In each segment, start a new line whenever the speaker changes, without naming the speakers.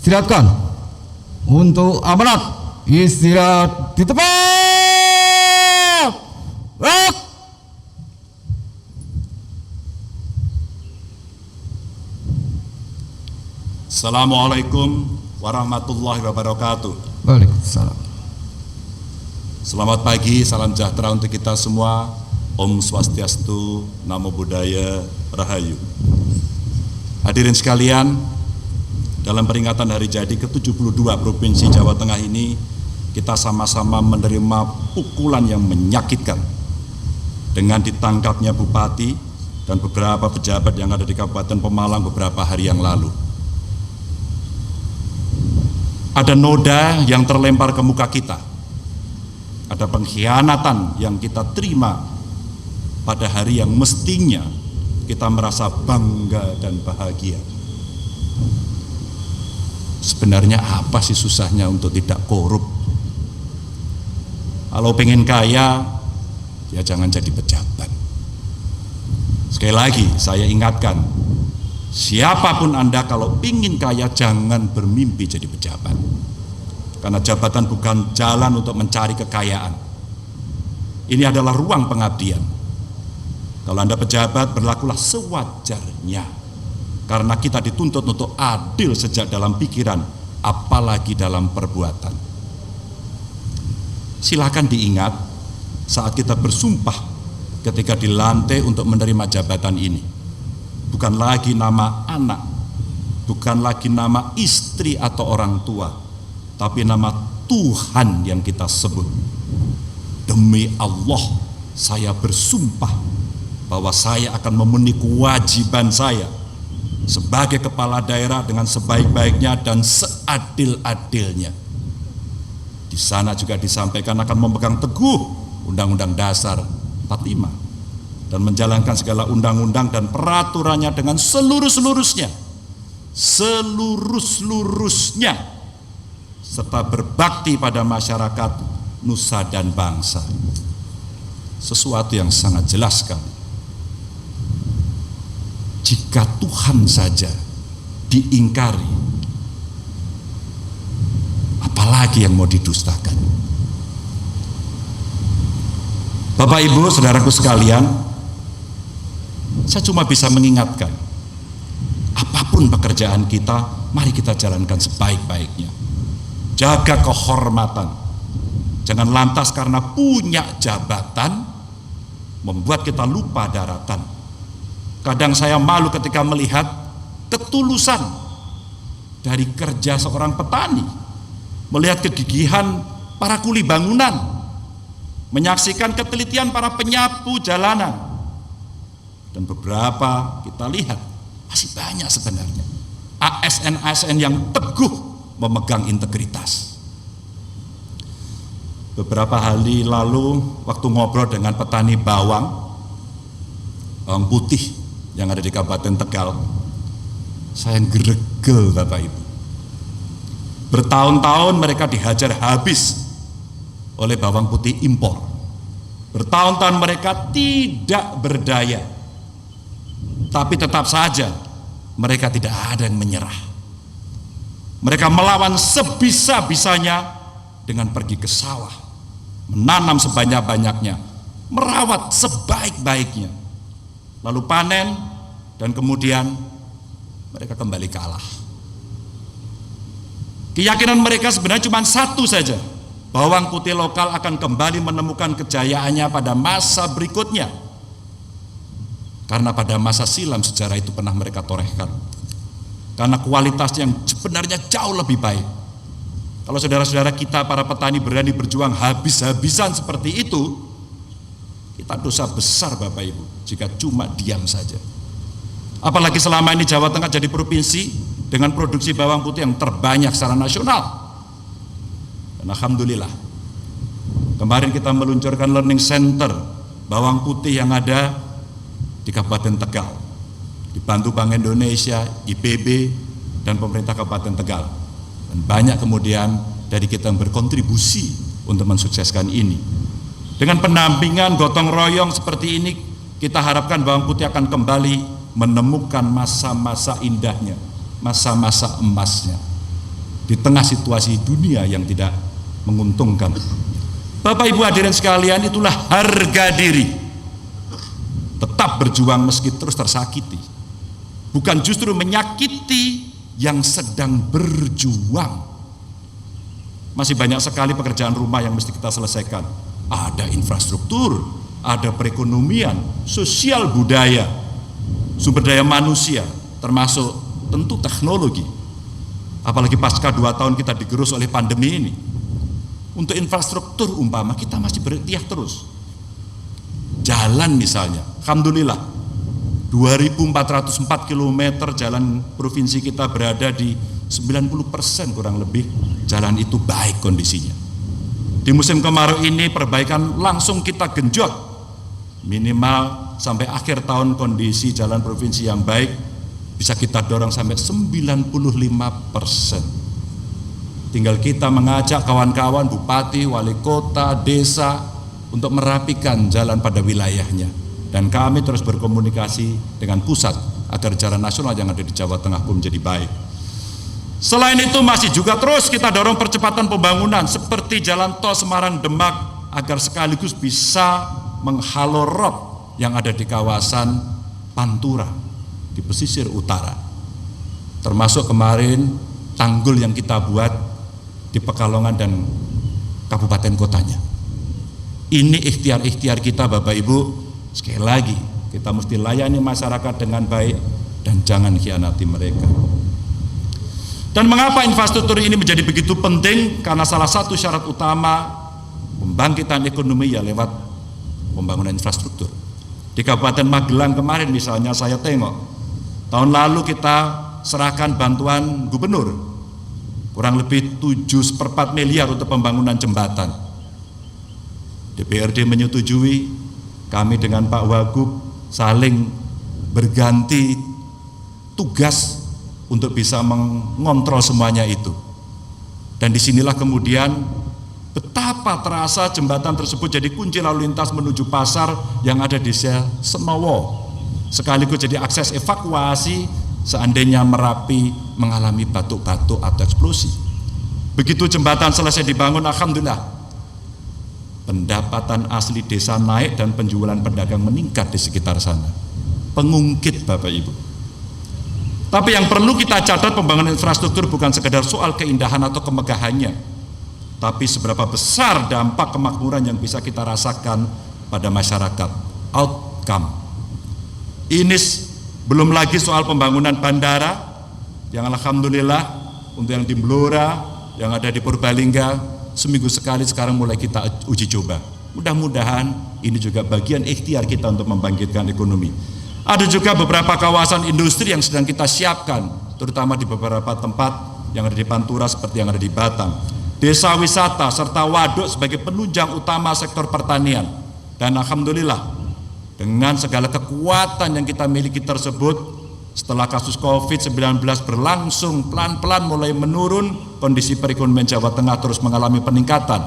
Istirahatkan. Untuk amanat, istirahat di tempat. Gerak.
Assalamualaikum warahmatullahi wabarakatuh.
Waalaikumsalam.
Selamat pagi, salam sejahtera untuk kita semua. Om Swastiastu, Namo Buddhaya, Rahayu. Hadirin sekalian, dalam peringatan hari jadi ke-72 Provinsi Jawa Tengah ini, kita sama-sama menerima pukulan yang menyakitkan dengan ditangkapnya Bupati dan beberapa pejabat yang ada di Kabupaten Pemalang beberapa hari yang lalu. Ada noda yang terlempar ke muka kita, ada pengkhianatan yang kita terima pada hari yang mestinya kita merasa bangga dan bahagia. Sebenarnya apa sih susahnya untuk tidak korup? Kalau pengen kaya, ya jangan jadi pejabat. Sekali lagi saya ingatkan, siapapun Anda kalau ingin kaya jangan bermimpi jadi pejabat. Karena jabatan bukan jalan untuk mencari kekayaan. Ini adalah ruang pengabdian. Kalau Anda pejabat, berlakulah sewajarnya. Karena kita dituntut untuk adil sejak dalam pikiran, apalagi dalam perbuatan. Silakan diingat saat kita bersumpah ketika dilantik untuk menerima jabatan ini. Bukan lagi nama anak, bukan lagi nama istri atau orang tua, tapi nama Tuhan yang kita sebut. Demi Allah, saya bersumpah bahwa saya akan memenuhi kewajiban saya sebagai kepala daerah dengan sebaik-baiknya dan seadil-adilnya. Di sana juga disampaikan akan memegang teguh Undang-Undang Dasar 45 dan menjalankan segala undang-undang dan peraturannya dengan seluruh-seluruhnya, serta berbakti pada masyarakat, nusa dan bangsa. Sesuatu yang sangat jelas sekali. Jika Tuhan saja diingkari, apalagi yang mau didustakan? Bapak Ibu, saudaraku sekalian, saya cuma bisa mengingatkan, apapun pekerjaan kita, mari kita jalankan sebaik-baiknya. Jaga kehormatan. Jangan lantas karena punya jabatan membuat kita lupa daratan. Kadang saya malu ketika melihat ketulusan dari kerja seorang petani, melihat kegigihan para kuli bangunan, menyaksikan ketelitian para penyapu jalanan, dan beberapa kita lihat masih banyak sebenarnya ASN-ASN yang teguh memegang integritas. Beberapa hari lalu waktu ngobrol dengan petani bawang putih yang ada di Kabupaten Tegal, saya geregel Bapak Ibu. Bertahun-tahun mereka dihajar habis oleh bawang putih impor. Bertahun-tahun mereka tidak berdaya, tapi tetap saja mereka tidak ada yang menyerah. Mereka melawan sebisa-bisanya dengan pergi ke sawah, menanam sebanyak-banyaknya, merawat sebaik-baiknya, lalu panen, dan kemudian mereka kembali kalah. Keyakinan mereka sebenarnya cuma satu saja, bawang putih lokal akan kembali menemukan kejayaannya pada masa berikutnya. Karena pada masa silam sejarah itu pernah mereka torehkan. Karena kualitasnya yang sebenarnya jauh lebih baik. Kalau saudara-saudara kita para petani berani berjuang habis-habisan seperti itu, kita dosa besar Bapak Ibu jika cuma diam saja. Apalagi selama ini Jawa Tengah jadi provinsi dengan produksi bawang putih yang terbanyak secara nasional. Dan alhamdulillah, kemarin kita meluncurkan learning center bawang putih yang ada di Kabupaten Tegal, dibantu Bank Indonesia, IPB, dan pemerintah Kabupaten Tegal. Dan banyak kemudian dari kita yang berkontribusi untuk mensukseskan ini. Dengan pendampingan gotong royong seperti ini, kita harapkan bawang putih akan kembali menemukan masa-masa indahnya, masa-masa emasnya. di tengah situasi dunia yang tidak menguntungkan. Bapak Ibu hadirin sekalian, itulah harga diri. Tetap berjuang meski terus tersakiti. Bukan justru menyakiti yang sedang berjuang. Masih banyak sekali pekerjaan rumah yang mesti kita selesaikan. Ada infrastruktur, ada perekonomian, sosial budaya, sumber daya manusia, termasuk tentu teknologi. Apalagi pasca 2 tahun kita digerus oleh pandemi ini. Untuk infrastruktur umpama kita masih berikhtiar terus. Jalan misalnya, alhamdulillah 2.404 km jalan provinsi kita berada di 90% kurang lebih jalan itu baik kondisinya. Di musim kemarau ini perbaikan langsung kita genjot, minimal sampai akhir tahun kondisi jalan provinsi yang baik bisa kita dorong sampai 95%. Tinggal kita mengajak kawan-kawan bupati, wali kota, desa untuk merapikan jalan pada wilayahnya. Dan kami terus berkomunikasi dengan pusat agar jalan nasional yang ada di Jawa Tengah pun menjadi baik. Selain itu masih juga terus kita dorong percepatan pembangunan seperti jalan tol Semarang-Demak agar sekaligus bisa menghalau rob yang ada di kawasan Pantura di pesisir utara. Termasuk kemarin tanggul yang kita buat di Pekalongan dan kabupaten kotanya. Ini ikhtiar-ikhtiar kita Bapak Ibu. Sekali lagi kita mesti layani masyarakat dengan baik dan jangan khianati mereka. Dan mengapa infrastruktur ini menjadi begitu penting? Karena salah satu syarat utama pembangkitan ekonomi ya lewat pembangunan infrastruktur. Di Kabupaten Magelang kemarin misalnya saya tengok, tahun lalu kita serahkan bantuan gubernur kurang lebih 7/4 miliar untuk pembangunan jembatan. DPRD menyetujui, kami dengan Pak Wagub saling berganti tugas untuk bisa mengontrol semuanya itu. Dan disinilah kemudian betapa terasa jembatan tersebut jadi kunci lalu lintas menuju pasar yang ada di Senowo, sekaligus jadi akses evakuasi seandainya Merapi mengalami batuk-batuk atau eksplosi. Begitu jembatan selesai dibangun, alhamdulillah pendapatan asli desa naik dan penjualan pedagang meningkat di sekitar sana. Pengungkit Bapak Ibu. Tapi yang perlu kita catat, pembangunan infrastruktur bukan sekedar soal keindahan atau kemegahannya, tapi seberapa besar dampak kemakmuran yang bisa kita rasakan pada masyarakat. Outcome. Ini belum lagi soal pembangunan bandara yang alhamdulillah untuk yang di Blora, yang ada di Purbalingga, seminggu sekali sekarang mulai kita uji coba. Mudah-mudahan ini juga bagian ikhtiar kita untuk membangkitkan ekonomi. Ada juga beberapa kawasan industri yang sedang kita siapkan, terutama di beberapa tempat yang ada di Pantura seperti yang ada di Batang. Desa wisata serta waduk sebagai penunjang utama sektor pertanian. Dan alhamdulillah dengan segala kekuatan yang kita miliki tersebut, setelah kasus COVID-19 berlangsung pelan-pelan mulai menurun, kondisi perekonomian Jawa Tengah terus mengalami peningkatan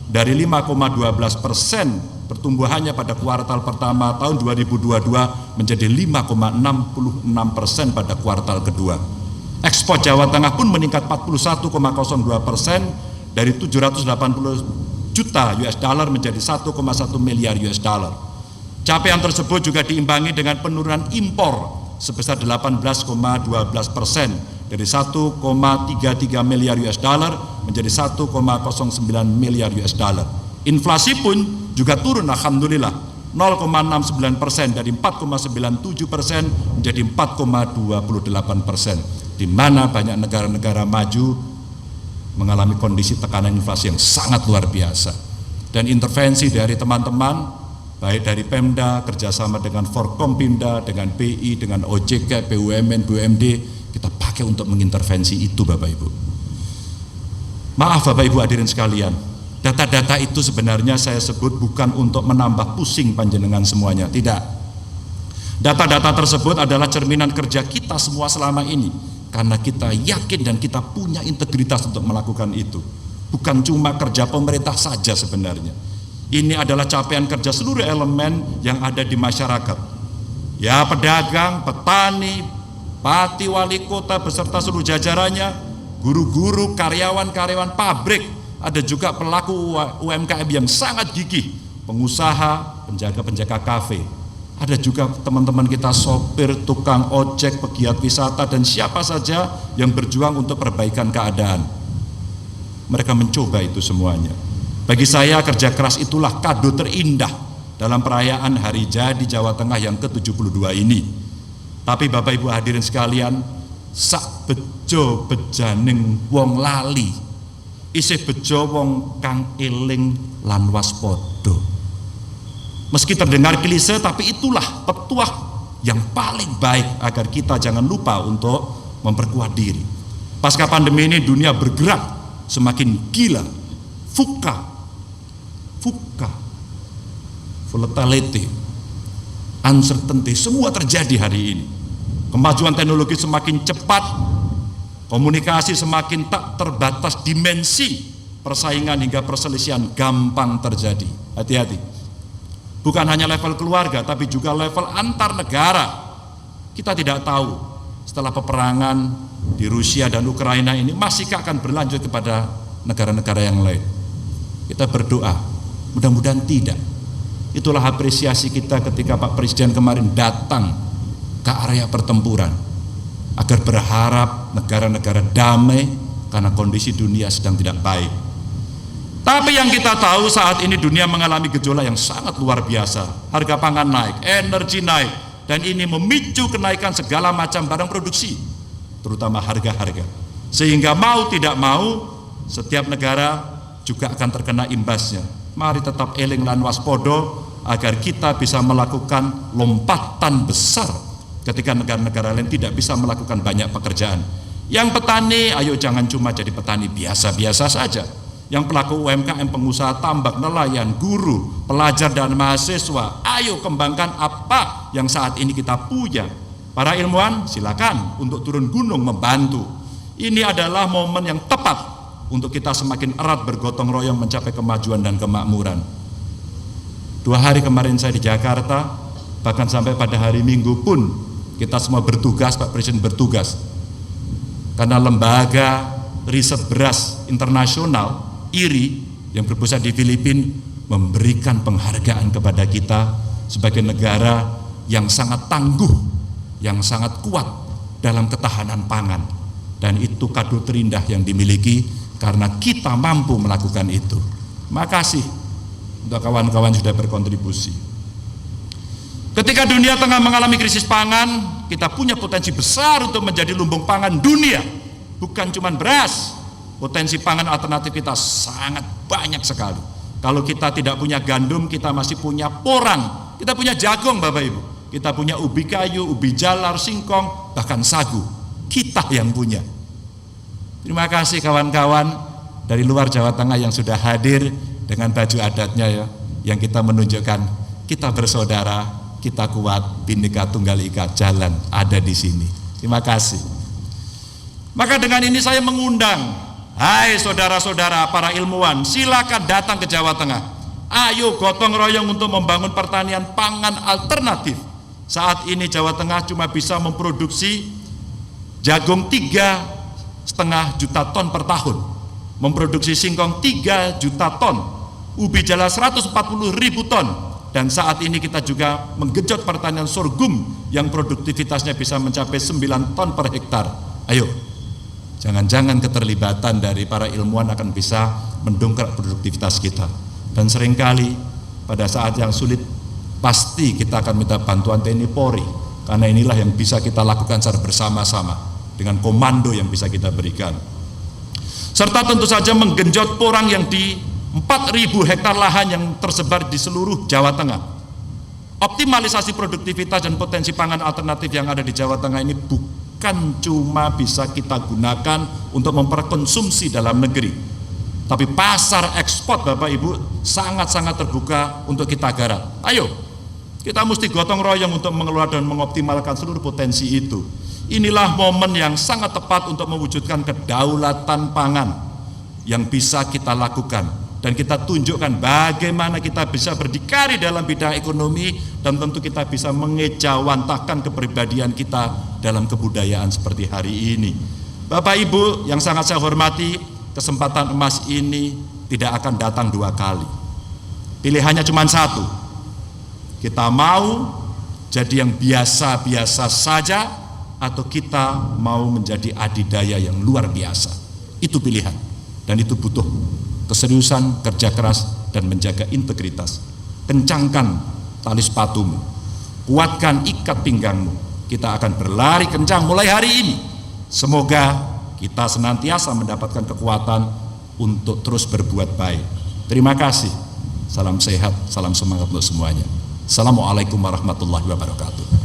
dari 5,12% pertumbuhannya pada kuartal pertama tahun 2022 menjadi 5,66% pada kuartal kedua. Ekspor Jawa Tengah pun meningkat 41,02% dari 780 juta US dollar menjadi 1,1 miliar US dollar. Capaian tersebut juga diimbangi dengan penurunan impor sebesar 18,12% dari 1,33 miliar US dollar menjadi 1,09 miliar US dollar. Inflasi pun juga turun alhamdulillah 0,69% dari 4,97% menjadi 4,28%, di mana banyak negara-negara maju mengalami kondisi tekanan inflasi yang sangat luar biasa. Dan intervensi dari teman-teman baik dari Pemda, kerjasama dengan Forkompinda, dengan BI, dengan OJK, BUMN, BUMD, kita pakai untuk mengintervensi itu Bapak Ibu. Maaf Bapak Ibu hadirin sekalian, data-data itu sebenarnya saya sebut bukan untuk menambah pusing panjenengan semuanya, tidak. Data-data tersebut adalah cerminan kerja kita semua selama ini, karena kita yakin dan kita punya integritas untuk melakukan itu. Bukan cuma kerja pemerintah saja sebenarnya. Ini adalah capaian kerja seluruh elemen yang ada di masyarakat. Ya, pedagang, petani, bupati, wali kota beserta seluruh jajarannya, guru-guru, karyawan-karyawan pabrik, ada juga pelaku UMKM yang sangat gigih, pengusaha, penjaga-penjaga kafe. Ada juga teman-teman kita sopir, tukang ojek, pegiat wisata, dan siapa saja yang berjuang untuk perbaikan keadaan. Mereka mencoba itu semuanya. Bagi saya kerja keras itulah kado terindah dalam perayaan Hari Jadi Jawa Tengah yang ke-72 ini. Tapi Bapak Ibu hadirin sekalian, sak bejo bejaning wong lali, isih bejo wong kang eling lan waspada. Meski terdengar klise, tapi itulah petuah yang paling baik agar kita jangan lupa untuk memperkuat diri. Pasca pandemi ini dunia bergerak semakin gila, volatility, uncertainty, semua terjadi hari ini. Kemajuan teknologi semakin cepat, komunikasi semakin tak terbatas dimensi, persaingan hingga perselisihan gampang terjadi. Hati-hati. Bukan hanya level keluarga, tapi juga level antar negara. Kita tidak tahu setelah peperangan di Rusia dan Ukraina ini masihkah akan berlanjut kepada negara-negara yang lain. Kita berdoa, mudah-mudahan tidak. Itulah apresiasi kita ketika Pak Presiden kemarin datang ke area pertempuran, agar berharap negara-negara damai karena kondisi dunia sedang tidak baik. Tapi yang kita tahu saat ini dunia mengalami gejolak yang sangat luar biasa. Harga pangan naik, energi naik, dan ini memicu kenaikan segala macam barang produksi, terutama harga-harga. Sehingga mau tidak mau, setiap negara juga akan terkena imbasnya. Mari tetap eling lan waspodo agar kita bisa melakukan lompatan besar ketika negara-negara lain tidak bisa melakukan banyak pekerjaan. Yang petani, ayo jangan cuma jadi petani biasa-biasa saja. Yang pelaku UMKM, pengusaha tambak, nelayan, guru, pelajar dan mahasiswa, ayo kembangkan apa yang saat ini kita punya. Para ilmuwan silakan untuk turun gunung membantu. Ini adalah momen yang tepat untuk kita semakin erat bergotong royong mencapai kemajuan dan kemakmuran. 2 hari kemarin saya di Jakarta, bahkan sampai pada hari Minggu pun kita semua bertugas, Pak Presiden bertugas. Karena lembaga riset beras internasional IRI yang berpusat di Filipina memberikan penghargaan kepada kita sebagai negara yang sangat tangguh, yang sangat kuat dalam ketahanan pangan, dan itu kado terindah yang dimiliki karena kita mampu melakukan itu. Makasih untuk kawan-kawan sudah berkontribusi. Ketika dunia tengah mengalami krisis pangan, kita punya potensi besar untuk menjadi lumbung pangan dunia, bukan cuma beras. Potensi pangan alternatif kita sangat banyak sekali. Kalau kita tidak punya gandum, kita masih punya porang, kita punya jagung Bapak Ibu, kita punya ubi kayu, ubi jalar, singkong, bahkan sagu. Kita yang punya. Terima kasih kawan-kawan dari luar Jawa Tengah yang sudah hadir dengan baju adatnya ya, yang kita menunjukkan kita bersaudara, kita kuat, Bhinneka Tunggal Ika, jalan ada di sini. Terima kasih. Maka dengan ini saya mengundang, hai saudara-saudara para ilmuwan, silakan datang ke Jawa Tengah. Ayo gotong royong untuk membangun pertanian pangan alternatif. Saat ini Jawa Tengah cuma bisa memproduksi jagung 3,5 juta ton per tahun, memproduksi singkong 3 juta ton, ubi jalar 140.000 ton, dan saat ini kita juga menggenjot pertanian sorghum yang produktivitasnya bisa mencapai 9 ton per hektar. Ayo, jangan-jangan keterlibatan dari para ilmuwan akan bisa mendongkrak produktivitas kita. Dan seringkali pada saat yang sulit pasti kita akan minta bantuan TNI Polri, karena inilah yang bisa kita lakukan secara bersama-sama dengan komando yang bisa kita berikan. Serta tentu saja menggenjot porang yang di 4.000 hektar lahan yang tersebar di seluruh Jawa Tengah. Optimalisasi produktivitas dan potensi pangan alternatif yang ada di Jawa Tengah ini bukan cuma bisa kita gunakan untuk memperkonsumsi dalam negeri, tapi pasar ekspor Bapak Ibu sangat-sangat terbuka untuk kita garap. Ayo, kita mesti gotong royong untuk mengelola dan mengoptimalkan seluruh potensi itu. Inilah momen yang sangat tepat untuk mewujudkan kedaulatan pangan yang bisa kita lakukan, dan kita tunjukkan bagaimana kita bisa berdikari dalam bidang ekonomi, dan tentu kita bisa mengejawantahkan kepribadian kita dalam kebudayaan seperti hari ini. Bapak Ibu yang sangat saya hormati, kesempatan emas ini tidak akan datang 2 kali. Pilihannya cuma satu. Kita mau jadi yang biasa-biasa saja, atau kita mau menjadi adidaya yang luar biasa. Itu pilihan, dan itu butuh keseriusan, kerja keras, dan menjaga integritas. Kencangkan tali sepatumu, kuatkan ikat pinggangmu. Kita akan berlari kencang mulai hari ini. Semoga kita senantiasa mendapatkan kekuatan untuk terus berbuat baik. Terima kasih. Salam sehat, salam semangat untuk semuanya. Assalamualaikum warahmatullahi wabarakatuh.